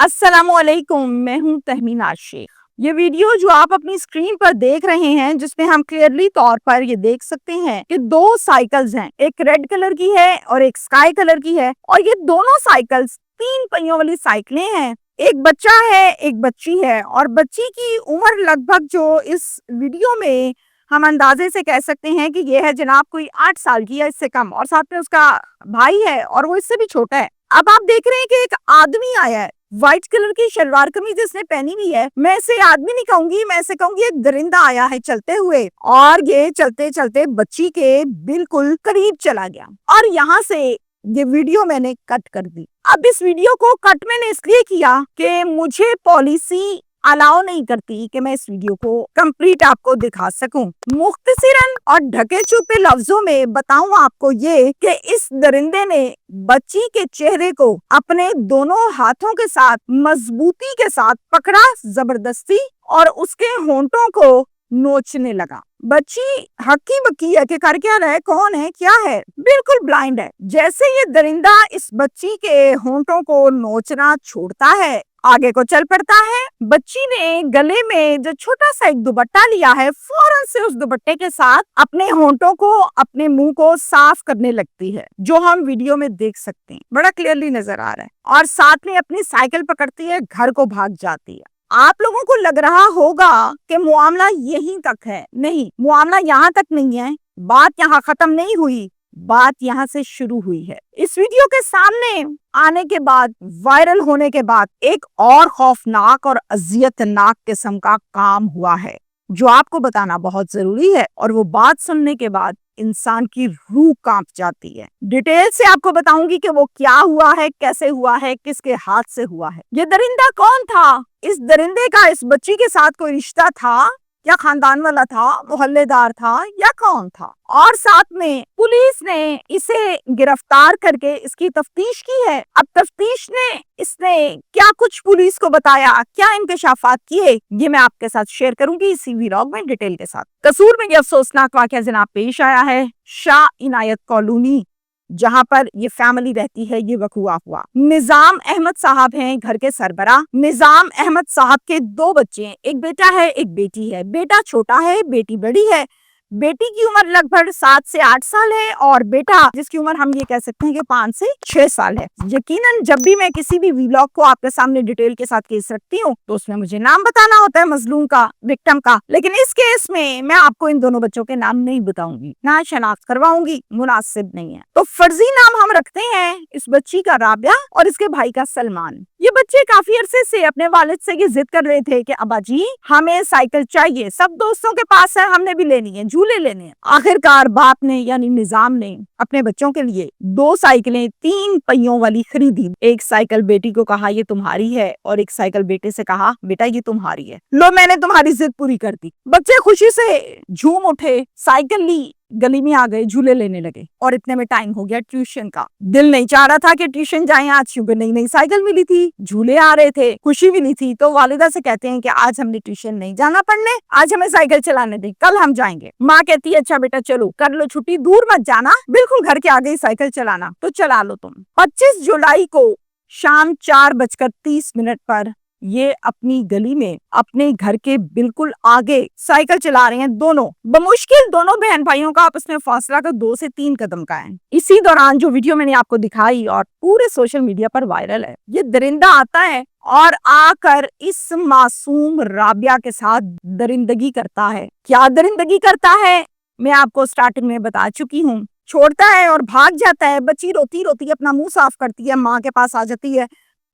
अस्सलामुअलैकुम, मैं हूँ तहमीन आशिक। ये वीडियो जो आप अपनी स्क्रीन पर देख रहे हैं, जिसमें हम क्लियरली तौर पर ये देख सकते हैं कि दो साइकिल्स हैं, एक रेड कलर की है और एक स्काई कलर की है। और ये दोनों साइकिल्स 3 पहियों वाली साइकिलें हैं। एक बच्चा है, एक बच्ची है, और बच्ची की उम्र लगभग जो इस वीडियो में हम अंदाजे से कह सकते हैं कि ये है जनाब कोई 8 साल की या इससे कम, और साथ में उसका भाई है और वो इससे भी छोटा है। अब आप देख रहे हैं कि एक आदमी आया है, व्हाइट कलर की शलवार कमीज इसने पहनी हुई है। मैं इसे आदमी नहीं कहूंगी, मैं इसे कहूंगी एक दरिंदा आया है चलते हुए, और ये चलते चलते बच्ची के बिल्कुल करीब चला गया। और यहाँ से ये वीडियो मैंने कट कर दी। अब इस वीडियो को कट मैंने इसलिए किया कि मुझे पॉलिसी अलाउ नहीं करती कि मैं इस वीडियो को कंप्लीट आपको दिखा सकूं। मुख्तसरन और ढके छुपे लफ्जों में बताऊं आपको ये कि इस दरिंदे ने बच्ची के चेहरे को अपने दोनों हाथों के साथ मजबूती के साथ पकड़ा जबरदस्ती, और उसके होंठों को नोचने लगा। बच्ची हक्की बक्की है कि कर क्या रहा है, कौन है, क्या है, बिल्कुल ब्लाइंड है। जैसे ये दरिंदा इस बच्ची के होंठों को नोचना छोड़ता है, आगे को चल पड़ता है। बच्ची ने गले में जो छोटा सा एक दुपट्टा लिया है, फौरन से उस दुपट्टे के साथ अपने होंठों को, अपने मुंह को साफ करने लगती है, जो हम वीडियो में देख सकते हैं, बड़ा क्लियरली नजर आ रहा है। और साथ में अपनी साइकिल पकड़ती है, घर को भाग जाती है। आप लोगों को लग रहा होगा कि मामला यहीं तक है। नहीं, मामला यहाँ तक नहीं है। बात यहाँ खत्म नहीं हुई, बात यहाँ से शुरू हुई है। इस वीडियो के सामने आने के बाद, वायरल होने के बाद, एक और खौफनाक और अजियतनाक किस्म का काम हुआ है जो आपको बताना बहुत जरूरी है, और वो बात सुनने के बाद इंसान की रूह कांप जाती है। डिटेल से आपको बताऊंगी कि वो क्या हुआ है, कैसे हुआ है, किसके हाथ से हुआ है। ये दरिंदा कौन था? इस दरिंदे का इस बच्ची के साथ कोई रिश्ता था, या खानदान वाला था, मोहल्लेदार था, या कौन था? और साथ में पुलिस ने इसे गिरफ्तार करके इसकी तफ्तीश की है। अब तफ्तीश ने इसने क्या कुछ पुलिस को बताया, क्या इंकशाफात किए, ये मैं आपके साथ शेयर करूंगी इसी व्लॉग में डिटेल के साथ। कसूर में यह अफसोसनाक वाकया जनाब पेश आया है। शाह इनायत कॉलोनी, जहां पर ये फैमिली रहती है, ये वकूआ हुआ। निजाम अहमद साहब हैं घर के सरबरा। निजाम अहमद साहब के 2 बच्चे हैं, एक बेटा है, एक बेटी है। बेटा छोटा है, बेटी बड़ी है। बेटी की उम्र लगभग 7 से 8 साल है, और बेटा जिसकी उम्र हम ये कह सकते हैं कि 5 से 6 साल है। यकीनन जब भी मैं किसी भी व्लॉग को आपके सामने डिटेल के साथ केस रखती हूँ, तो उसमें मुझे नाम बताना होता है मजलूम का, विक्टिम का। लेकिन इस केस में मैं आपको इन दोनों बच्चों के नाम नहीं बताऊंगी, ना शनाख्त करवाऊंगी, मुनासिब नहीं है। तो फर्जी नाम हम रखते हैं इस बच्ची का राबिया और इसके भाई का सलमान। ये बच्चे काफी अरसे से अपने वालिद से ये जिद कर रहे थे कि अब्बा जी हमें साइकिल चाहिए, सब दोस्तों के पास है, हमने भी लेनी है, झूले लेने हैं। आखिरकार बाप ने यानी निजाम ने अपने बच्चों के लिए 2 साइकिलें 3 पहियों वाली खरीदी। एक साइकिल बेटी को कहा ये तुम्हारी है, और एक साइकिल बेटे से कहा बेटा ये तुम्हारी है, लो मैंने तुम्हारी जिद पूरी कर दी। बच्चे खुशी से झूम उठे, साइकिल ली, गली में आ गए, झूले लेने लगे। और इतने में टाइम हो गया ट्यूशन का। दिल नहीं चाह रहा था कि ट्यूशन जाएं आज, क्योंकि नई नई साइकिल मिली थी, झूले आ रहे थे, खुशी मिली थी। तो वालिदा से कहते हैं कि आज हमने ट्यूशन नहीं जाना पढ़ने, आज हमें साइकिल चलाने दें, कल हम जाएंगे। माँ कहती है अच्छा बेटा चलो, कर लो छुट्टी, दूर मत जाना, बिल्कुल घर के आगे ही साइकिल चलाना, तो चला लो तुम। 25 जुलाई को शाम 4:30 पर ये अपनी गली में अपने घर के बिल्कुल आगे साइकिल चला रहे हैं। दोनों बमुश्किल दोनों बहन भाइयों का आपस में फासला का 2 से 3 कदम का है। इसी दौरान जो वीडियो मैंने आपको दिखाई और पूरे सोशल मीडिया पर वायरल है, ये दरिंदा आता है और आकर इस मासूम राबिया के साथ दरिंदगी करता है। क्या दरिंदगी करता है मैं आपको स्टार्टिंग में बता चुकी हूँ। छोड़ता है और भाग जाता है। बच्ची रोती रोती अपना मुंह साफ करती है, माँ के पास आ जाती है।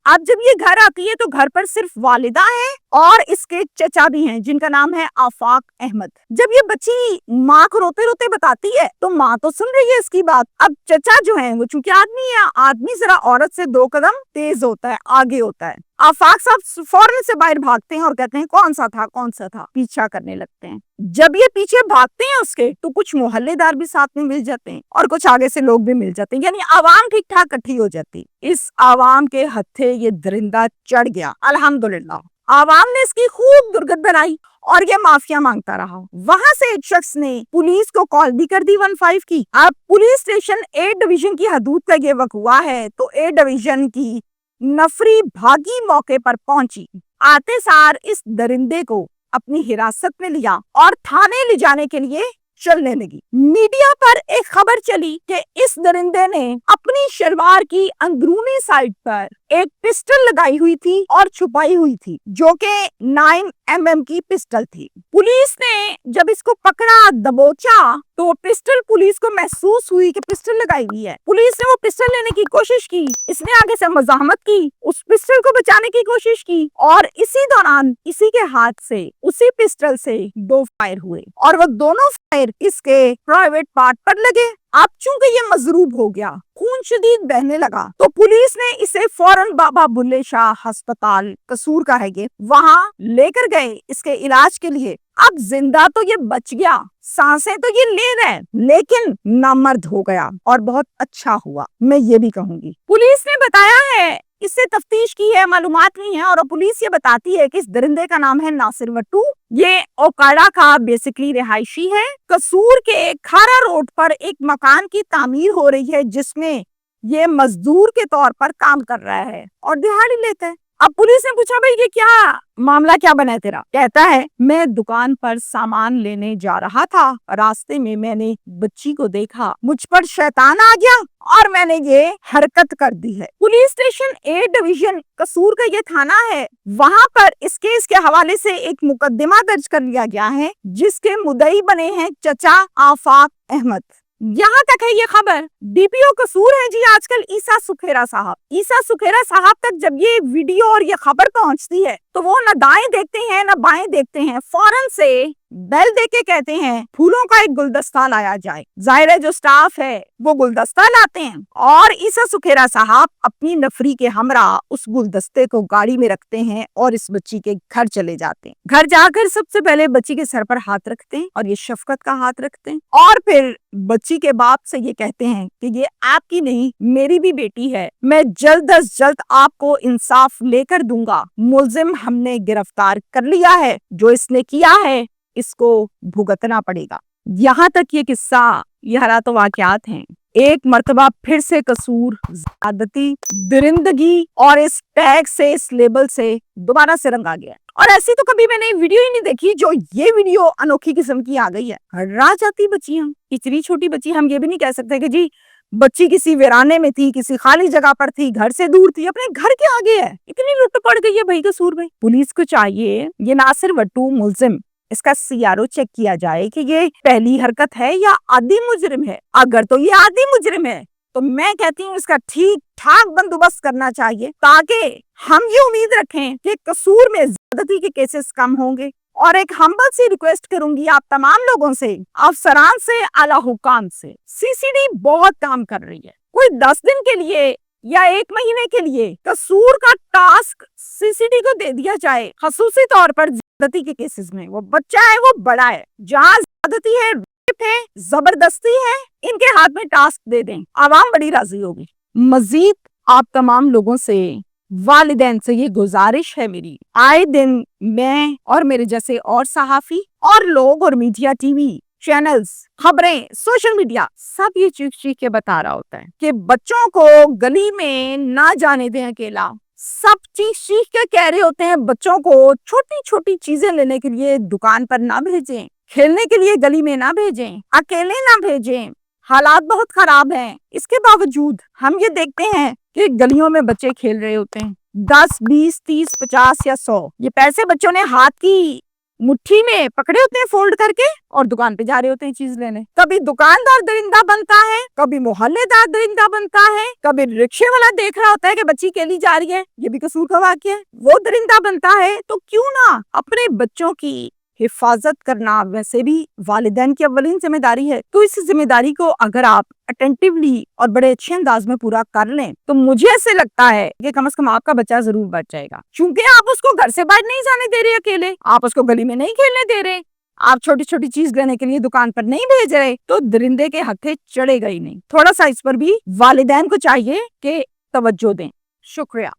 अब जब ये घर आती है तो घर पर सिर्फ वालिदा है और इसके चचा भी हैं, जिनका नाम है आफाक अहमद। जब ये बच्ची माँ को रोते रोते बताती है तो माँ तो सुन रही है इसकी बात। अब चचा जो है वो चूंकि आदमी है, आदमी जरा औरत से 2 कदम तेज होता है, आगे होता है। आफाक साहब फौरन से बाहर भागते हैं और कहते हैं कौन सा था, पीछा करने लगते हैं। जब ये पीछे भागते हैं उसके, तो कुछ मोहल्लेदार भी साथ में मिल जाते हैं और कुछ आगे से लोग भी मिल जाते हैं, यानी आवाम ठीक ठाक इकट्ठी हो जाती। इस आवाम के हत्थे ये दरिंदा चढ़ गया। अल्हम्दुलिल्लाह आवाम ने इसकी खूब दुर्गत बनाई और ये माफिया मांगता रहा। वहां से एक शख्स ने पुलिस को कॉल भी कर दी 15 की। अब पुलिस स्टेशन ए डिवीजन की हदूद का ये वक़्वा है, तो ए डिवीजन की नफरी भागी मौके पर पहुंची। आते सार इस दरिंदे को अपनी हिरासत में लिया और थाने ले जाने के लिए चलने लगी। मीडिया पर एक खबर चली कि इस दरिंदे ने अपनी शलवार की अंदरूनी साइड पर एक पिस्टल लगाई हुई थी और छुपाई हुई थी, जो कि 9mm की पिस्टल थी। पुलिस ने जब इसको पकड़ा, दबोचा, तो पिस्टल पुलिस को महसूस हुई कि पिस्टल लगाई हुई है। पुलिस ने वो पिस्टल लेने की कोशिश की, इसने आगे से मज़ाहमत की, उस पिस्टल को बचाने की कोशिश की और इसी दौरान इसी के हाथ से उसी पिस्टल से 2 फायर हुए और वो दोनों फायर इसके प्राइवेट पार्ट पर लगे। अब चूंकि ये मजरूब हो गया, खून शदीद बहने लगा, तो पुलिस ने इसे फौरन बाबा बुल्ले शाह अस्पताल, कसूर का है ये, वहां लेकर गए इसके इलाज के लिए। अब जिंदा तो ये बच गया, सांसें तो ये ले रहा है, लेकिन नामर्द हो गया और बहुत अच्छा हुआ, मैं ये भी कहूंगी। पुलिस ने बताया है, इससे तफ्तीश की है, मालूमात नहीं है, और पुलिस ये बताती है कि इस दरिंदे का नाम है नासिर वट्टू। ये ओकाड़ा का बेसिकली रिहायशी है। कसूर के खारा रोड पर एक मकान की तामीर हो रही है, जिसमें ये मजदूर के तौर पर काम कर रहा है और दिहाड़ी लेता है। अब पुलिस ने पूछा, भाई ये क्या मामला, क्या बना है तेरा? कहता है, मैं दुकान पर सामान लेने जा रहा था, रास्ते में मैंने बच्ची को देखा, मुझ पर शैतान आ गया और मैंने ये हरकत कर दी है। पुलिस स्टेशन ए डिवीजन कसूर का ये थाना है, वहाँ पर इस केस के हवाले से एक मुकदमा दर्ज कर लिया गया है, जिसके मुद्दई बने हैं चचा आफाक अहमद। यहाँ तक है ये खबर। डीपीओ कसूर है जी आजकल ईसा सुखेरा साहब। ईसा सुखेरा साहब तक जब ये वीडियो और ये खबर पहुंचती है, तो वो न दाएं देखते हैं न बाएं देखते हैं, फौरन से बेल दे के कहते हैं फूलों का एक गुलदस्ता लाया जाए। जाहिर है जो स्टाफ है वो गुलदस्ता लाते हैं और ईसा सुखेरा साहब अपनी नफरी के हमरा उस गुलदस्ते को गाड़ी में रखते हैं और इस बच्ची के घर चले जाते हैं। घर जाकर सबसे पहले बच्ची के सर पर हाथ रखते हैं और ये शफकत का हाथ रखते हैं और फिर बच्ची के बाप से ये कहते हैं कि ये आपकी नहीं, मेरी भी बेटी है, मैं जल्द अज जल्द आपको इंसाफ लेकर दूंगा। मुलजिम हमने गिरफ्तार कर लिया है, जो इसने किया है इसको भुगतना पड़ेगा। यहाँ तक ये किस्सा, ये हालात वाकयात हैं। एक मर्तबा फिर से कसूर, ज़्यादती, दरिंदगी और इस टैग से, इस लेबल से दोबारा से रंग आ गया। और ऐसी तो कभी मैंने वीडियो ही नहीं देखी जो ये वीडियो अनोखी किस्म की आ गई है। हर्रा जाती बच्चियां, इतनी छोटी बच्ची, हम ये भी नहीं कह सकते कि जी बच्ची किसी वीराने में थी, किसी खाली जगह पर थी, घर से दूर थी, अपने घर के आगे है। इतनी लुट पड़ गई है भाई कसूर में। पुलिस को चाहिए ये नासिर वट्टू मुलजिम, इसका सीआरओ चेक किया जाए कि ये पहली हरकत है या आदि मुजरिम है। अगर तो ये आदि मुजरिम है तो मैं कहती हूँ इसका ठीक ठाक बंदोबस्त करना चाहिए, ताकि हम ये उम्मीद रखें कि कसूर में ज्यादती के केसेस कम होंगे। और एक हम्बल सी रिक्वेस्ट करूंगी आप तमाम लोगों से, अफसरान से, आला हुकाम से, सीसीडी बहुत काम कर रही है। कोई 10 दिन के लिए या 1 महीने के लिए कसूर का टास्क सीसीडी को दे दिया जाए, खसूसी तौर पर ज्यादती के केसेस में। वो बच्चा है, वो बड़ा है, जहाँ ज्यादती है, रेप है, जबरदस्ती है, इनके हाथ में टास्क दे दें, आवाम बड़ी राजी होगी। मजीद आप तमाम लोगों से, वालिदैन से ये गुजारिश है मेरी, आए दिन मैं और मेरे जैसे और सहाफी और लोग और मीडिया, टीवी चैनल्स, खबरें, सोशल मीडिया, सब ये चीख के बता रहा होता है कि बच्चों को गली में ना जाने दें अकेला। सब चीख के कह रहे होते हैं बच्चों को छोटी छोटी चीजें लेने के लिए दुकान पर ना भेजें, खेलने के लिए गली में ना भेजें, अकेले ना भेजें। हालात बहुत खराब हैं। इसके बावजूद हम ये देखते हैं कि गलियों में बच्चे खेल रहे होते हैं, 10, 20, 30, 50 या 100 ये पैसे बच्चों ने हाथ की मुट्ठी में पकड़े होते हैं फोल्ड करके और दुकान पे जा रहे होते हैं चीज लेने। कभी दुकानदार दरिंदा बनता है, कभी मोहल्लेदार दरिंदा बनता है, कभी रिक्शे वाला देख रहा होता है कि बच्ची केली जा रही है, ये भी कसूर का वाकया है, वो दरिंदा बनता है। तो क्यों ना अपने बच्चों की हिफाजत करना वैसे भी वालिदैन की अव्वलीन जिम्मेदारी है। तो इस जिम्मेदारी को अगर आप अटेंटिवली और बड़े अच्छे अंदाज में पूरा कर लें, तो मुझे ऐसे लगता है कि कम से कम आपका बच्चा जरूर बच जाएगा। क्योंकि आप उसको घर से बाहर नहीं जाने दे रहे अकेले, आप उसको गली में नहीं खेलने दे रहे, आप छोटी छोटी चीज लेने के लिए दुकान पर नहीं भेज रहे, तो दरिंदे के हथे चढ़ेगा ही नहीं। थोड़ा सा इस पर भी वालिदैन को चाहिए कि तवज्जो दें। शुक्रिया।